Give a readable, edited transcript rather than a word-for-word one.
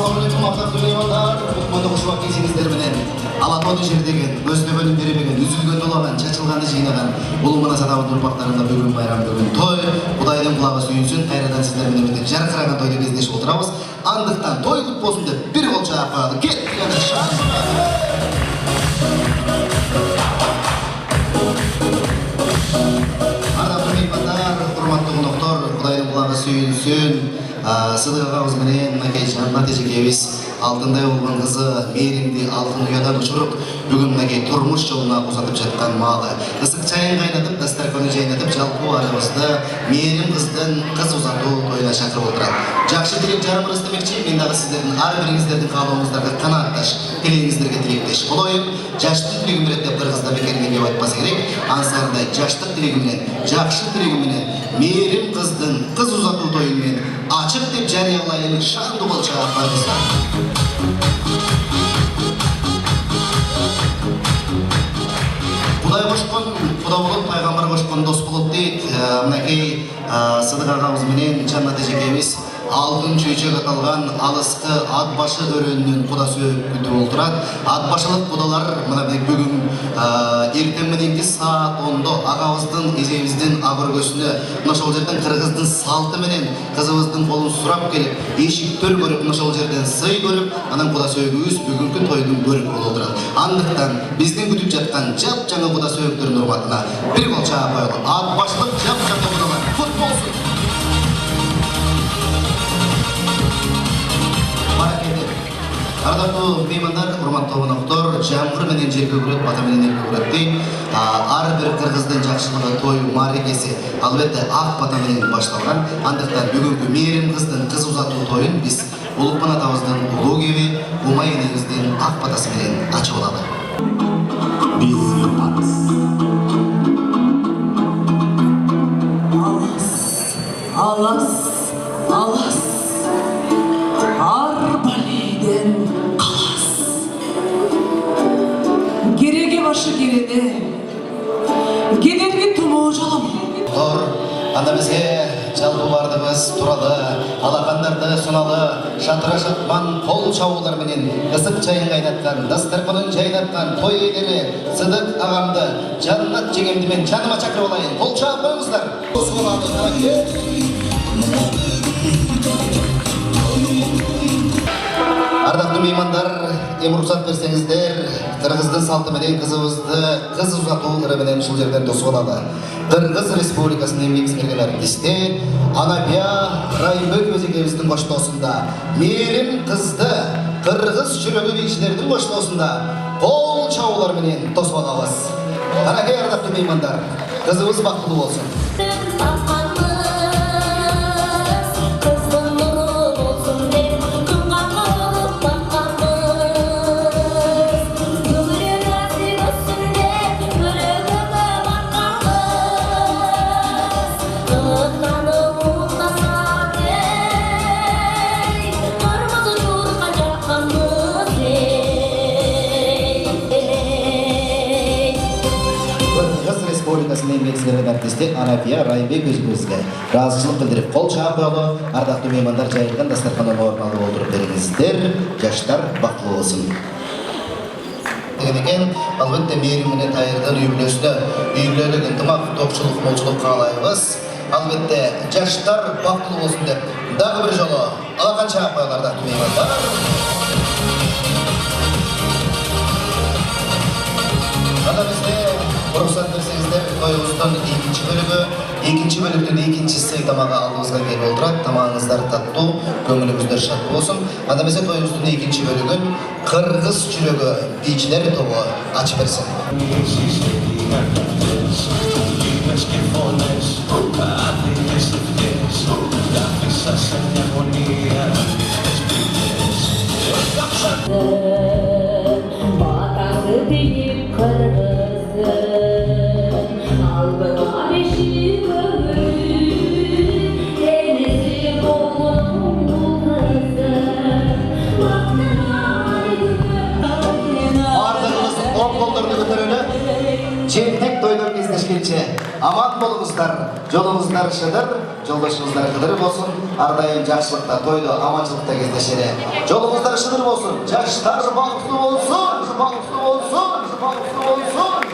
Assalamualaikum ақтақты меймандар, мұқманды құшуақ кесеңіздерменен Алатауды жердеген, көздегенін беребеген, үзілген долаған, чачылғанды жинаған ұлы мына садабын ұрпақтарында бүгін байрам, бүгін той, Құдайдың құлағы сүйінсін, қайрадан сіздермен емендеп жарқыраған тойды кездесіп отырамыз. Андықтан той құт болсын деп бір қол шағып қойады. Ардақты меймандар, құрметті қонақтар, Құдайдың құлағы сүйінсін, Сыдық ағамыз менен мынакей Жаннат эжекебиз алтындай болгон кызы Мээримди алтын уядан учуруп бүгүн мынакей турмуш жолуна узатып жаткан маалы ысык чайын кайнатып дастарканды жайнатып жалпы арабызды Мээрим кыздын кыз узатуу тоюна чакырып отурат. Жакшы тилек жарым ырыстамекчи, мен дагы сиздердин ар бириңиздердин каалооңуздарга канаатташ, тилегиңиздерге тилектеш болоюн. Жаштык тилегим менен деп бир кызда бекеринен кеп айтпаса керек. Ансарындай жаштык тилегим менен, жакшы тилегим менен Мээрим кыздын кыз узатуу тоюн менен ачык деп жарыялайын, шанды бол чыгарбайбыздар. Құдай қошқан, құда болып, пайғамбар қошқан дос болып дейд. Мынакей Сыдық ағамыз менен Жаннат эжекебиз алтын чөйчөк аталған алысқы ат башы өрөнүнүн құда сөйіп күтіп олтырат. Ат башылық құдалар мына бүгін ертең мененки саат 10-да ағабыздың, эжебиздин абыргөсүнө ошол жерден кыргыздын салты менен кызыбыздын колун сурап келип, эшиктер көрүп, ошол жерден сый көрүп, анан құда сөйгүбүз бүгүнкү тойдун бөлүгү болуп отурат. Андыктан биздин күтүп жаткан жап-жаңы құда сөйгүлөрдүн урматына бир кол чаап коелу. Ат башылык жап-жаңы құдалар кут болсун. Ардактуу меймандар, урматтуу коноктору, жамгыр менен жер көгүрөт, бата менен эл көгүрөт дейт. Ар бир кыргыздын жакшылыгы, тою, мааракеси албетте ак бата менен башталган. Андыктан бүгүнкү Мээрим кыздын кыз узатуу тоюн биз Улукман атабыздын улуу кеби Умай энебиздин ак батасы менен ачып алалы. Биз юпабыз. Алас, алас, арбалиден қалас. Кереге башы кереде, кедергі туму жолым. Анда бізге жалпы бардыбыз туралы, алақандарды суналы, шатыра шатман қол чабуулар менен ысык чайын кайнаткан, дастарканын жайнаткан той ээлери Сыдық ағамды, Жаннат жеңемди мен жаныма чакырып алайын. Қол чаап коюңуздар. Ардактуу меймандар, эми уруксат берсеңиздер, Кыргыздын салты менен кызыбызды кыз узатуу ыры менен ушул жерден тосуп алалы. Кыргыз Республикасынын эмгек сиңирген артисти Анапия Райымбек эжекебиздин коштоосунда Мээрим кызды кыргыз жүрөгү бийчилердин коштоосунда кол чабуулар менен тосуп алабыз. Канакей ардактуу меймандар, кызыбыз бактылуу болсун. Республикасынын эмгек сиңирген артисти Анапия Райымбек эжекебизге ыраазычылык билдирип кол чаап коелу. Ардактуу меймандар, жайылган дастаркандан орун алып отуруп бериңиздер. Жаштар бактылуу болсун. Экен, албетте Мээрим менен Тайырдын үй бүлөсүнө үйлүүлүк, ынтымак, топчулук, молчулук каалайбыз. Албетте жаштар бактылуу болсун деп дагы бир жолу алакан чаап коелу ардактуу меймандар. Анда бизге уруксат берсеңиздер, тоюбуздун экинчи бөлүктүн экинчи сый тамагы алдыбызга келип олтурат. Тамагыңыздар таттуу, көңүлүңүздөр шат болсун. Анда бизге тоюбуздун экинчи бөлүгүн Кыргыз жүрөгү бийчилер тобу ачып берсин. Жемтек тойдон кездешкенче аман болуңуздар, жолуңуздар шыдыр, жолдошуңуздар кыдыр болсун, ар дайым жакшылыкта, тойдо, аманчылыкта кездешели. Жолуңуздар шыдыр болсун, жаштар бактылуу болсун, бактылуу болсун, бактылуу болсун.